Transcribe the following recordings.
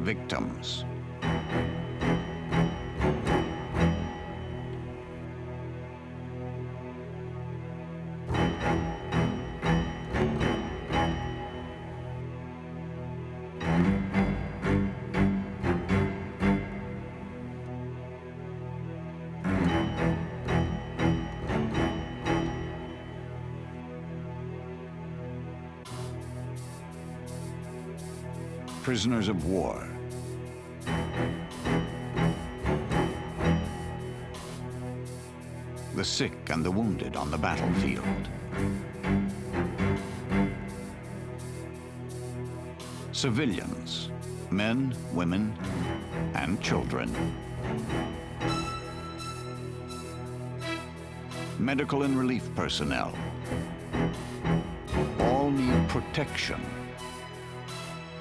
victims. Prisoners of war. The sick and the wounded on the battlefield. Civilians, men, women, and children. Medical and relief personnel. All need protection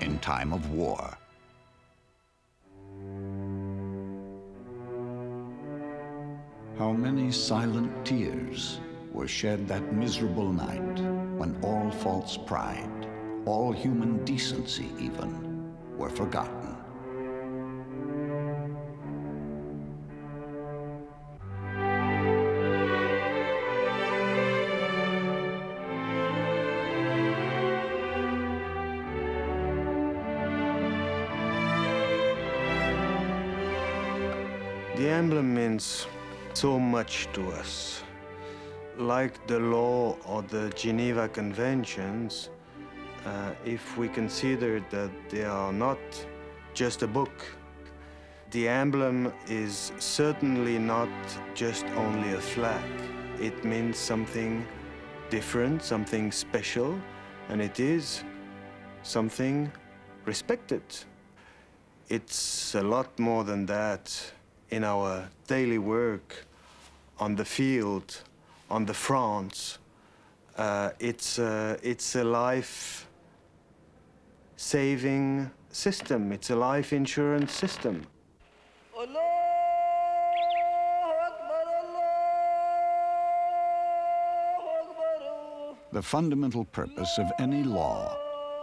in time of war. How many silent tears were shed that miserable night when all false pride, all human decency even, were forgotten. The emblem means so much to us. Like the law or the Geneva Conventions, if we consider that they are not just a book, the emblem is certainly not just only a flag. It means something different, something special, and it is something respected. It's a lot more than that. In our daily work, on the field, on the front, it's a life-saving system. It's a life insurance system. The fundamental purpose of any law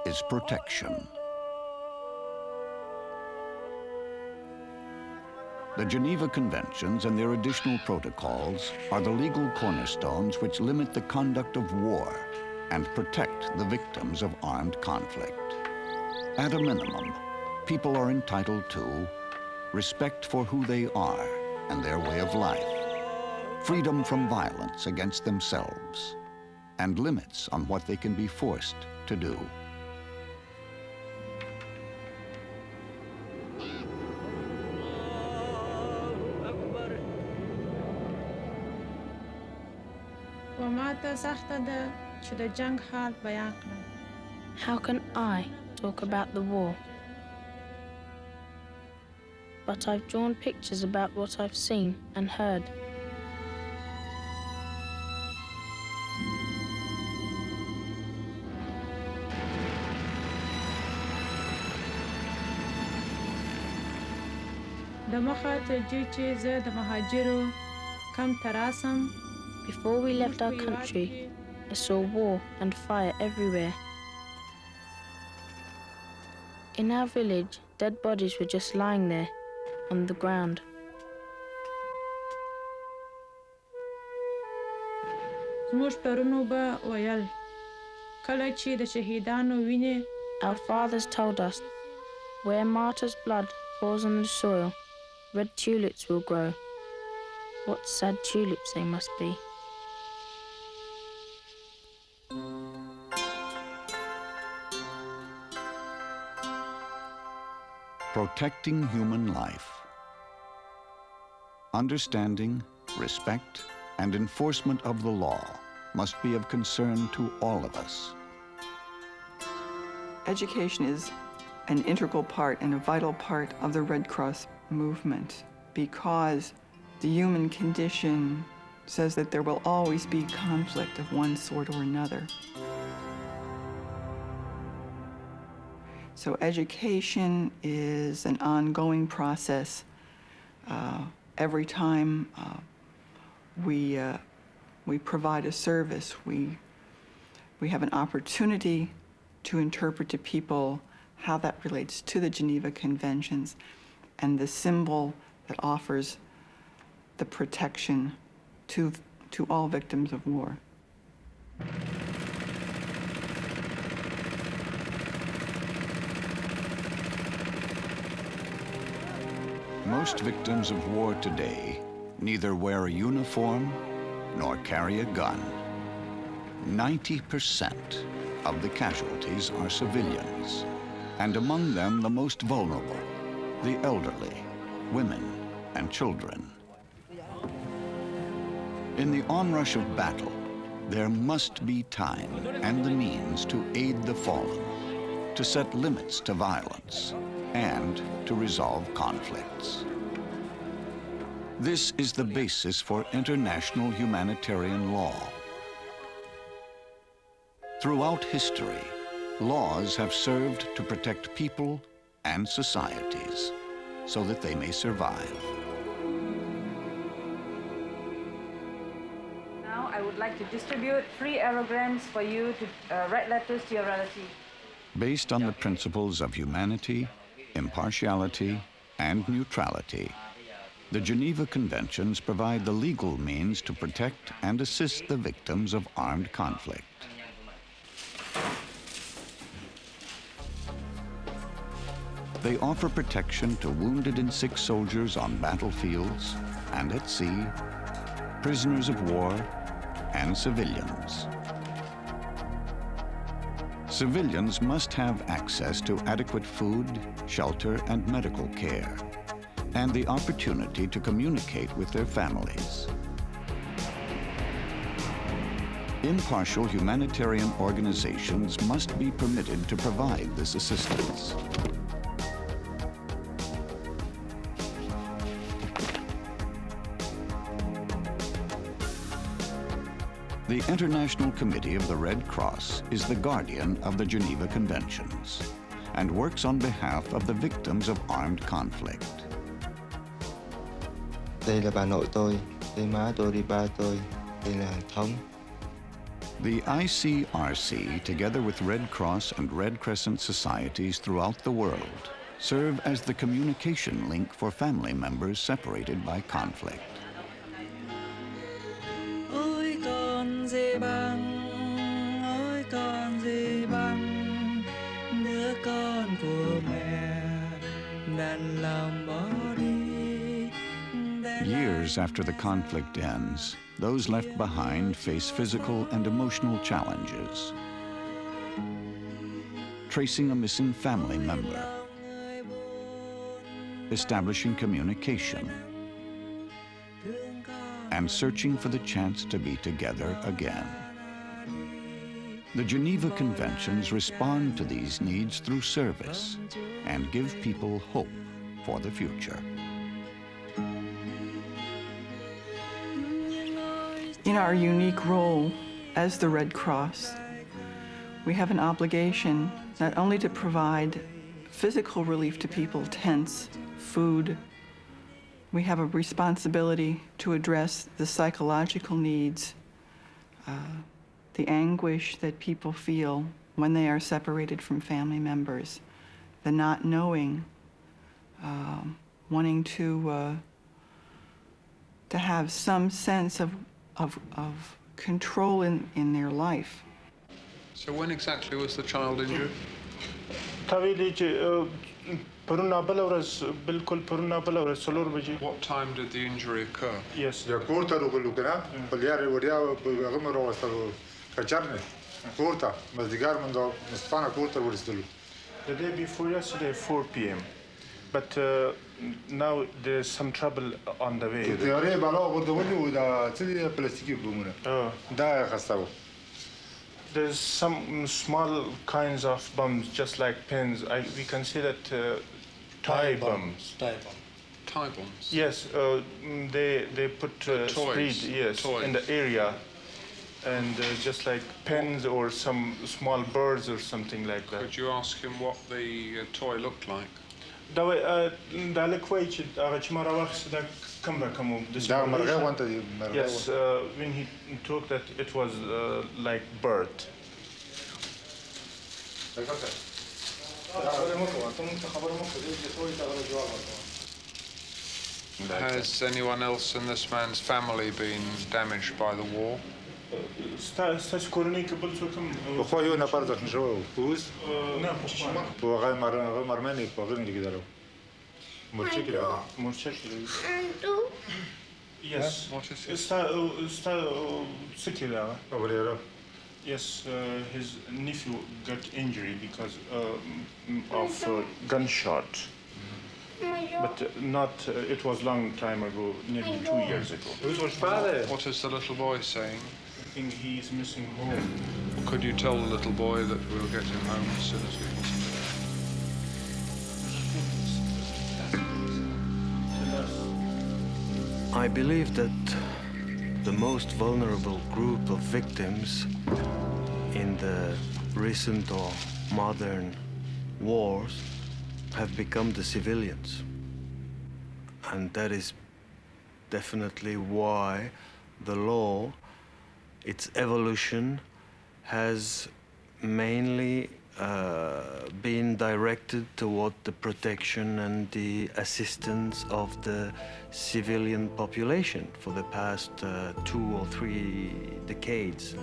is protection. The Geneva Conventions and their additional protocols are the legal cornerstones which limit the conduct of war and protect the victims of armed conflict. At a minimum, people are entitled to respect for who they are and their way of life, freedom from violence against themselves, and limits on what they can be forced to do. How can I talk about the war? But I've drawn pictures about what I've seen and heard. Before we left our country, I saw war and fire everywhere. In our village, dead bodies were just lying there, on the ground. Our fathers told us, where martyrs' blood pours on the soil, red tulips will grow. What sad tulips they must be. Protecting human life. Understanding, respect, and enforcement of the law must be of concern to all of us. Education is an integral part and a vital part of the Red Cross movement because the human condition says that there will always be conflict of one sort or another. So education is an ongoing process. Every time we provide a service, we have an opportunity to interpret to people how that relates to the Geneva Conventions and the symbol that offers the protection to all victims of war. Most victims of war today neither wear a uniform nor carry a gun. 90% of the casualties are civilians, and among them the most vulnerable, the elderly, women, and children. In the onrush of battle, there must be time and the means to aid the fallen, to set limits to violence, and to resolve conflicts. This is the basis for international humanitarian law. Throughout history, laws have served to protect people and societies so that they may survive. Now I would like to distribute free aerograms for you to write letters to your relative. Based on the principles of humanity, impartiality, and neutrality, the Geneva Conventions provide the legal means to protect and assist the victims of armed conflict. They offer protection to wounded and sick soldiers on battlefields and at sea, prisoners of war, and civilians. Civilians must have access to adequate food, shelter, and medical care, and the opportunity to communicate with their families. Impartial humanitarian organizations must be permitted to provide this assistance. The International Committee of the Red Cross is the guardian of the Geneva Conventions and works on behalf of the victims of armed conflict. Đây là bà nội tôi, đây má tôi, đây ba tôi, đây là hàng thống. The ICRC, together with Red Cross and Red Crescent societies throughout the world, serve as the communication link for family members separated by conflict. Ôi con dê băng, đứa con của mẹ, đàn lòng bỏ đi. Years after the conflict ends, those left behind face physical and emotional challenges. Tracing a missing family member, establishing communication, and searching for the chance to be together again. The Geneva Conventions respond to these needs through service and give people hope for the future. In our unique role as the Red Cross, we have an obligation not only to provide physical relief to people, tents, food. We have a responsibility to address the psychological needs, the anguish that people feel when they are separated from family members, the not knowing, wanting to have some sense of control in their life. So when exactly was the child injured? What time did the injury occur? Yes. The day before yesterday, 4 p.m. But now there's some trouble on the way. There's some small kinds of bombs, just like pens. We can say that tie bombs. Tie bombs? Yes, they put speed, yes, toys. In the area. And just like pens or some small birds or something like that. Could you ask him what the toy looked like? Yes, when he told that it was like bird. Has anyone else in this man's family been damaged by the war? بخوای اون نفر زخمی شده پوز و آقای مرمنی پاگرنی که دارم مرچه که دارم Yes. What is it? Yes, his nephew got injury because of gunshot. But not, it was long time ago, nearly 2 years ago. What is the little boy saying? I think he is missing home. Could you tell the little boy that we'll get him home as soon as we possibly can? I believe that the most vulnerable group of victims in the recent or modern wars have become the civilians. And that is definitely why the law, its evolution, has mainly been directed toward the protection and the assistance of the civilian population for the past 2 or 3 decades.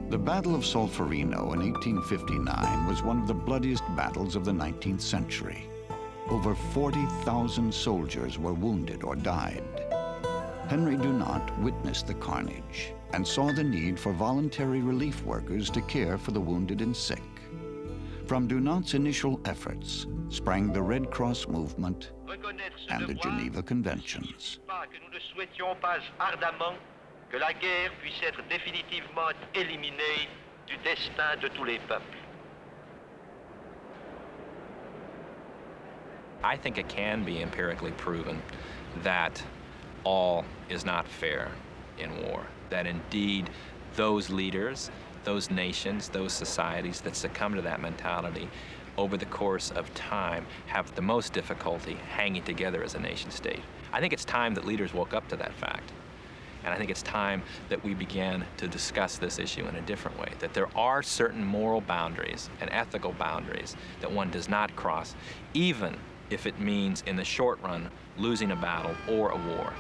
The Battle of Solferino in 1859 was one of the bloodiest battles of the 19th century. Over 40,000 soldiers were wounded or died. Henry Dunant witnessed the carnage and saw the need for voluntary relief workers to care for the wounded and sick. From Dunant's initial efforts sprang the Red Cross movement and the Geneva Conventions. Que la guerre puisse être définitivement éliminée du destin de tous les peuples. I think it can be empirically proven that all is not fair in war, that indeed those leaders, those nations, those societies that succumb to that mentality over the course of time have the most difficulty hanging together as a nation state. I think it's time that leaders woke up to that fact. And I think it's time that we began to discuss this issue in a different way, that there are certain moral boundaries and ethical boundaries that one does not cross, even if it means, in the short run, losing a battle or a war.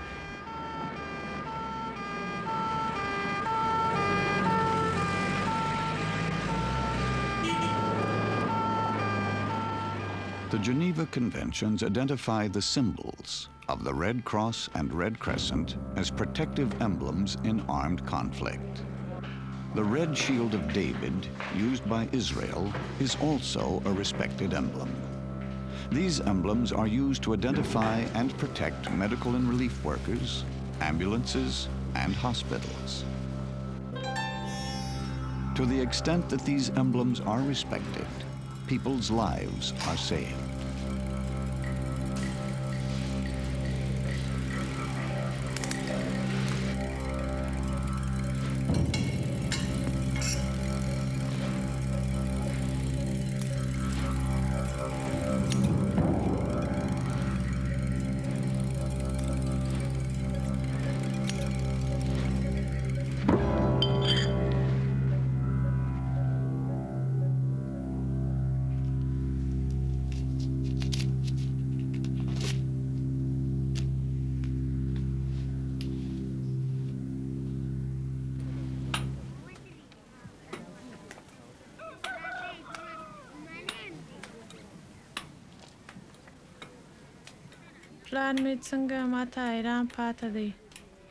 The Geneva Conventions identify the symbols of the Red Cross and Red Crescent as protective emblems in armed conflict. The Red Shield of David, used by Israel, is also a respected emblem. These emblems are used to identify and protect medical and relief workers, ambulances, and hospitals. To the extent that these emblems are respected, people's lives are saved.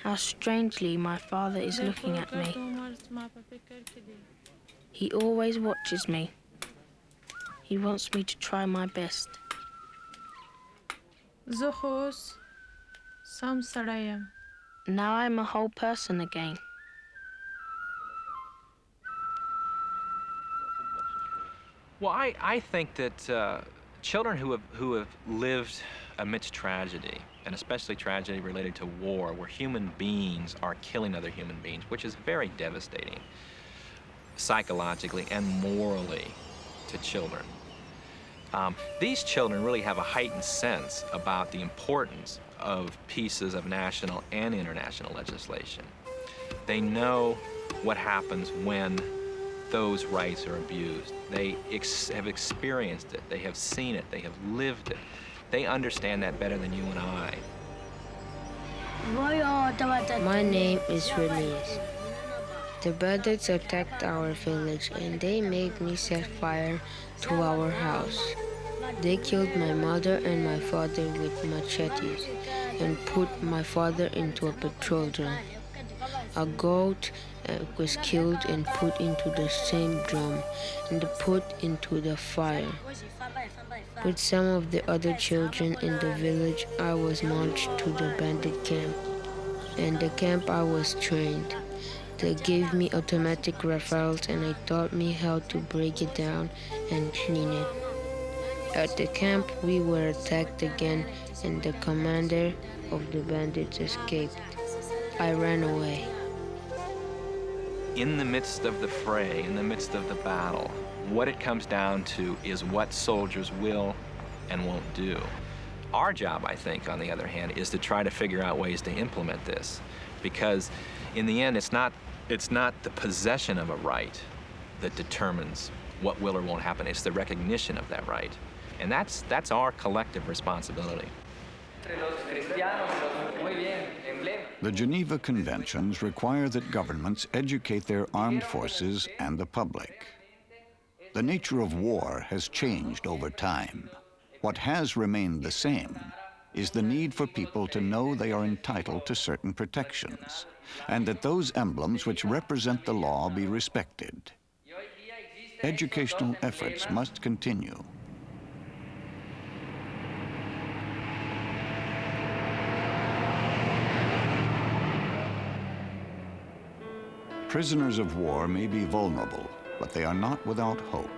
How strangely my father is looking at me. He always watches me. He wants me to try my best. Now I'm a whole person again. Well, I think that children who have lived amidst tragedy, and especially tragedy related to war, where human beings are killing other human beings, which is very devastating psychologically and morally to children. These children really have a heightened sense about the importance of pieces of national and international legislation. They know what happens when those rights are abused. They have experienced it, they have seen it, they have lived it. They understand that better than you and I. My name is Release. The bandits attacked our village and they made me set fire to our house. They killed my mother and my father with machetes and put my father into a petrol drum. A goat was killed and put into the same drum and put into the fire. With some of the other children in the village, I was marched to the bandit camp. In the camp I was trained. They gave me automatic rifles and they taught me how to break it down and clean it. At the camp, we were attacked again and the commander of the bandits escaped. I ran away. In the midst of the fray, in the midst of the battle, what it comes down to is what soldiers will and won't do. Our job, I think, on the other hand, is to try to figure out ways to implement this. Because in the end, it's not the possession of a right that determines what will or won't happen. It's the recognition of that right. And that's our collective responsibility. The Geneva Conventions require that governments educate their armed forces and the public. The nature of war has changed over time. What has remained the same is the need for people to know they are entitled to certain protections, and that those emblems which represent the law be respected. Educational efforts must continue. Prisoners of war may be vulnerable, but they are not without hope.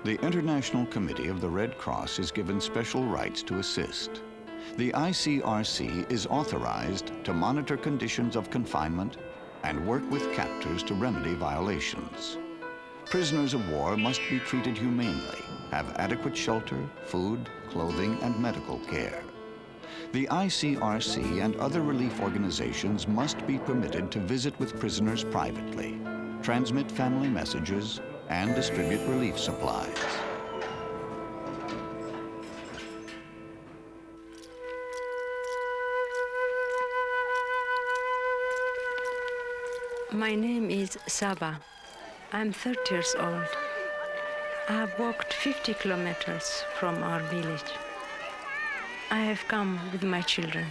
The International Committee of the Red Cross is given special rights to assist. The ICRC is authorized to monitor conditions of confinement and work with captors to remedy violations. Prisoners of war must be treated humanely, have adequate shelter, food, clothing, and medical care. The ICRC and other relief organizations must be permitted to visit with prisoners privately, transmit family messages, and distribute relief supplies. My name is Saba. I'm 30 years old. I have walked 50 kilometers from our village. I have come with my children.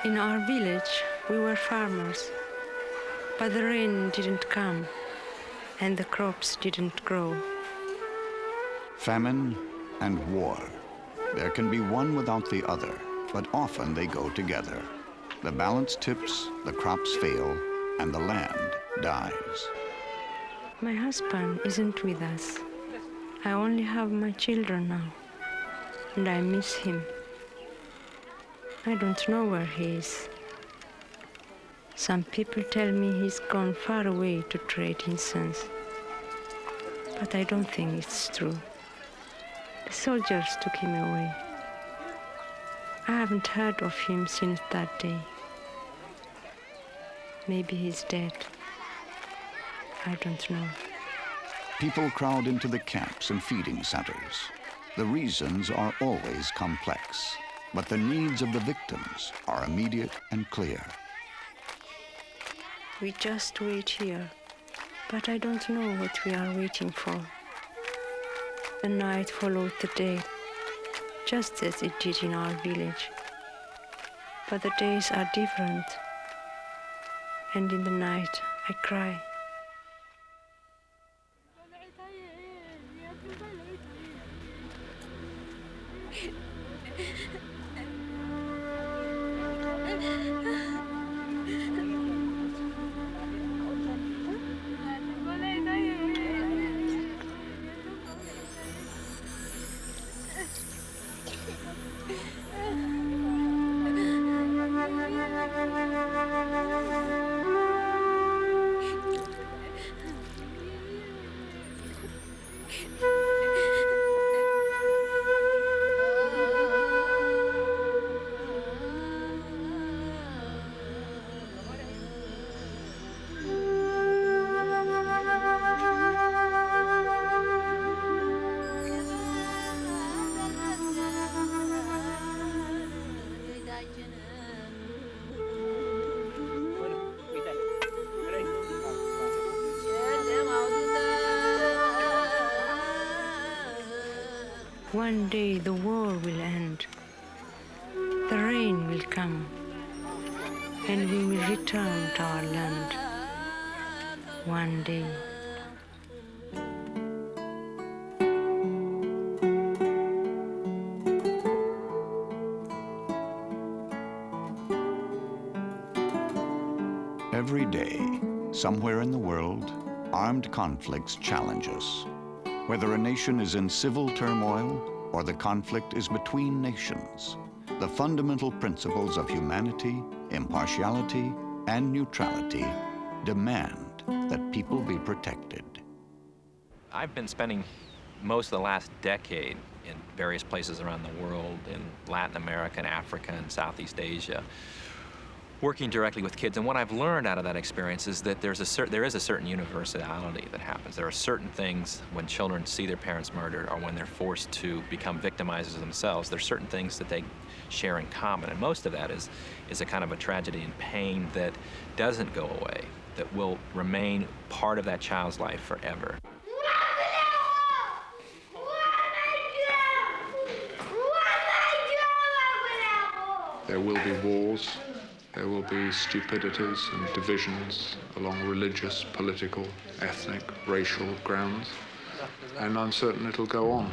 In our village, we were farmers, but the rain didn't come and the crops didn't grow. Famine and war. There can be one without the other, but often they go together. The balance tips, the crops fail, and the land dies. My husband isn't with us. I only have my children now, and I miss him. I don't know where he is. Some people tell me he's gone far away to trade incense, but I don't think it's true. The soldiers took him away. I haven't heard of him since that day. Maybe he's dead. I don't know. People crowd into the camps and feeding centers. The reasons are always complex, but the needs of the victims are immediate and clear. We just wait here, but I don't know what we are waiting for. The night followed the day, just as it did in our village. But the days are different, and in the night I cry. one day the war will end. The rain will come, and we will return to our land one day. Every day, somewhere in the world, armed conflicts challenge us. Whether a nation is in civil turmoil or the conflict is between nations, the fundamental principles of humanity, impartiality, and neutrality demand that people be protected. I've been spending most of the last decade in various places around the world, in Latin America and Africa and Southeast Asia, working directly with kids. And what I've learned out of that experience is that there is a certain universality that happens. There are certain things when children see their parents murdered or when they're forced to become victimizers themselves, there's certain things that they share in common. And most of that is a kind of a tragedy and pain that doesn't go away, that will remain part of that child's life forever. There will be wars. There will be stupidities and divisions along religious, political, ethnic, racial grounds, and I'm certain it'll go on.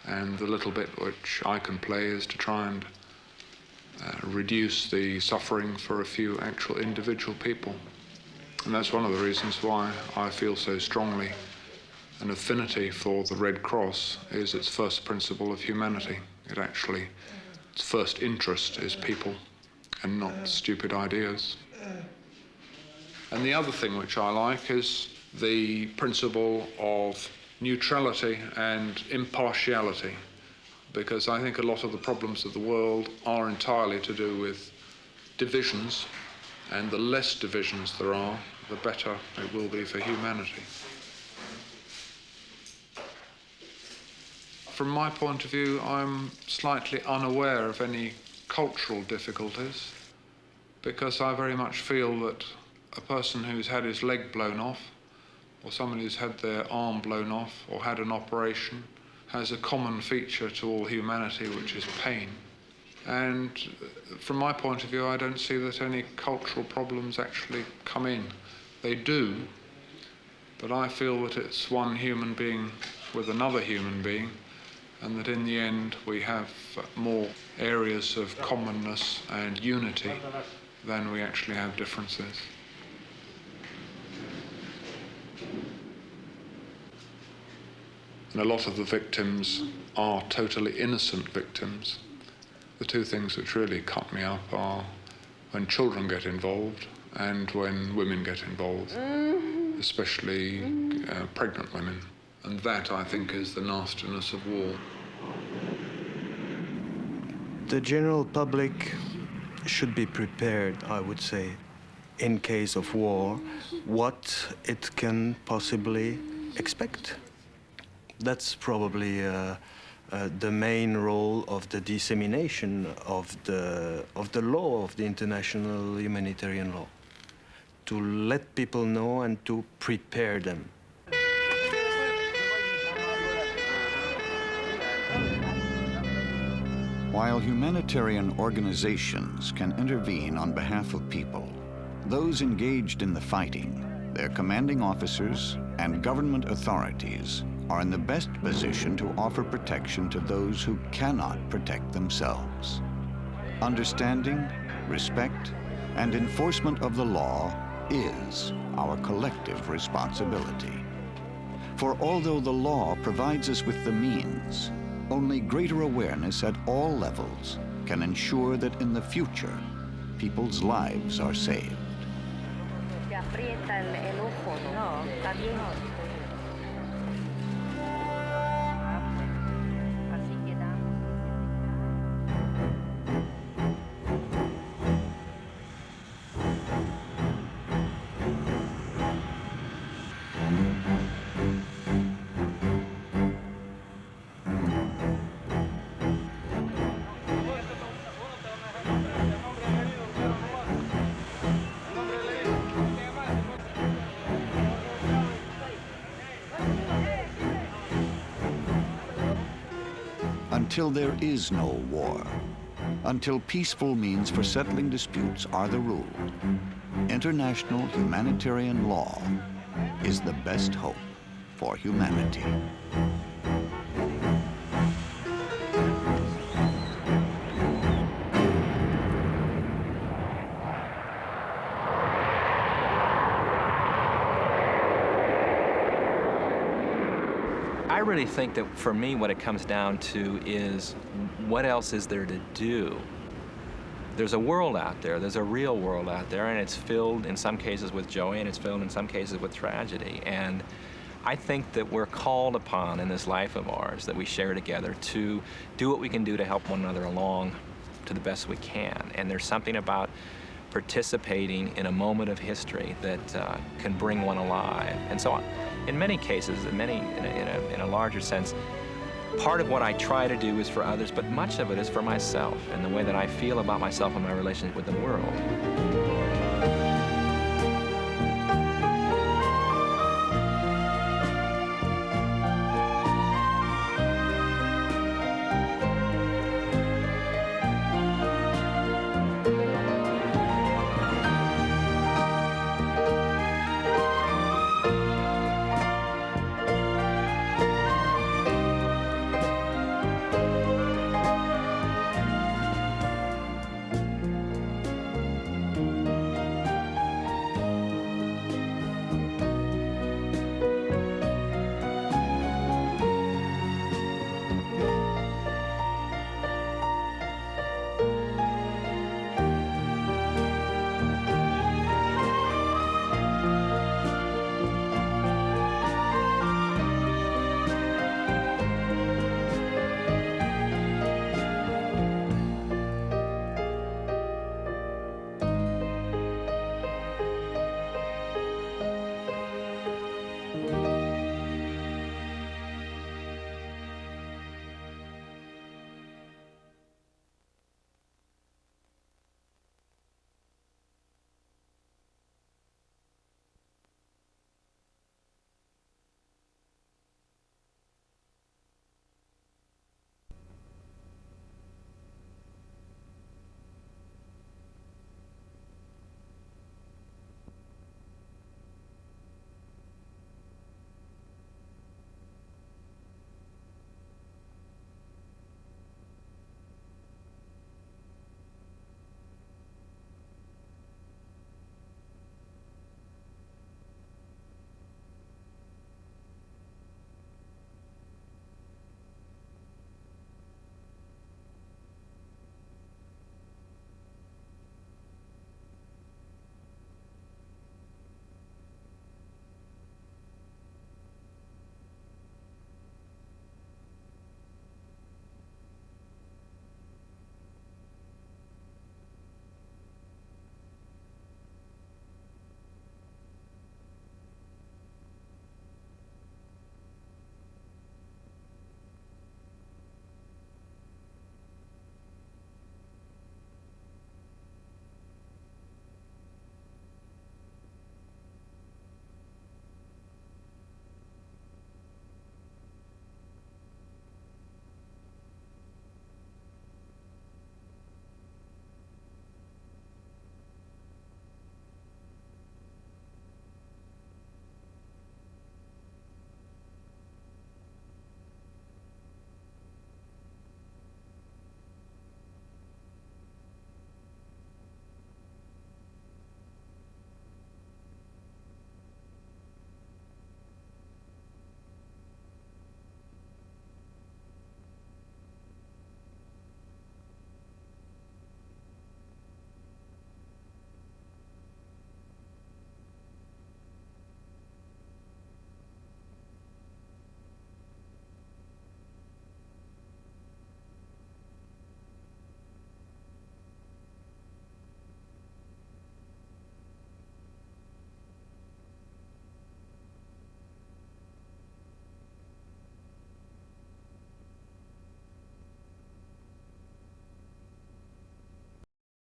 And the little bit which I can play is to try and reduce the suffering for a few actual individual people. And that's one of the reasons why I feel so strongly an affinity for the Red Cross is its first principle of humanity. Its first interest is people, and not stupid ideas. And the other thing which I like is the principle of neutrality and impartiality, because I think a lot of the problems of the world are entirely to do with divisions, and the less divisions there are, the better it will be for humanity. From my point of view, I'm slightly unaware of any cultural difficulties, because I very much feel that a person who's had his leg blown off, or someone who's had their arm blown off, or had an operation, has a common feature to all humanity, which is pain. And from my point of view, I don't see that any cultural problems actually come in. They do, but I feel that it's one human being with another human being, and that in the end we have more areas of commonness and unity than we actually have differences. And a lot of the victims are totally innocent victims. The two things which really cut me up are when children get involved and when women get involved, especially pregnant women. And that, I think, is the nastiness of war. The general public should be prepared, I would say, in case of war, what it can possibly expect. That's probably the main role of the dissemination of the law, of the International Humanitarian Law, to let people know and to prepare them. While humanitarian organizations can intervene on behalf of people, those engaged in the fighting, their commanding officers, and government authorities are in the best position to offer protection to those who cannot protect themselves. Understanding, respect, and enforcement of the law is our collective responsibility. For although the law provides us with the means, only greater awareness at all levels can ensure that in the future, people's lives are saved. until there is no war, until peaceful means for settling disputes are the rule. International humanitarian law is the best hope for humanity. I really think that for me what it comes down to is what else is there to do? There's a world out there, there's a real world out there, and it's filled in some cases with joy and it's filled in some cases with tragedy. And I think that we're called upon in this life of ours that we share together to do what we can do to help one another along to the best we can. And there's something about participating in a moment of history that can bring one alive. And so in many cases, in a larger sense, part of what I try to do is for others, but much of it is for myself and the way that I feel about myself and my relationship with the world.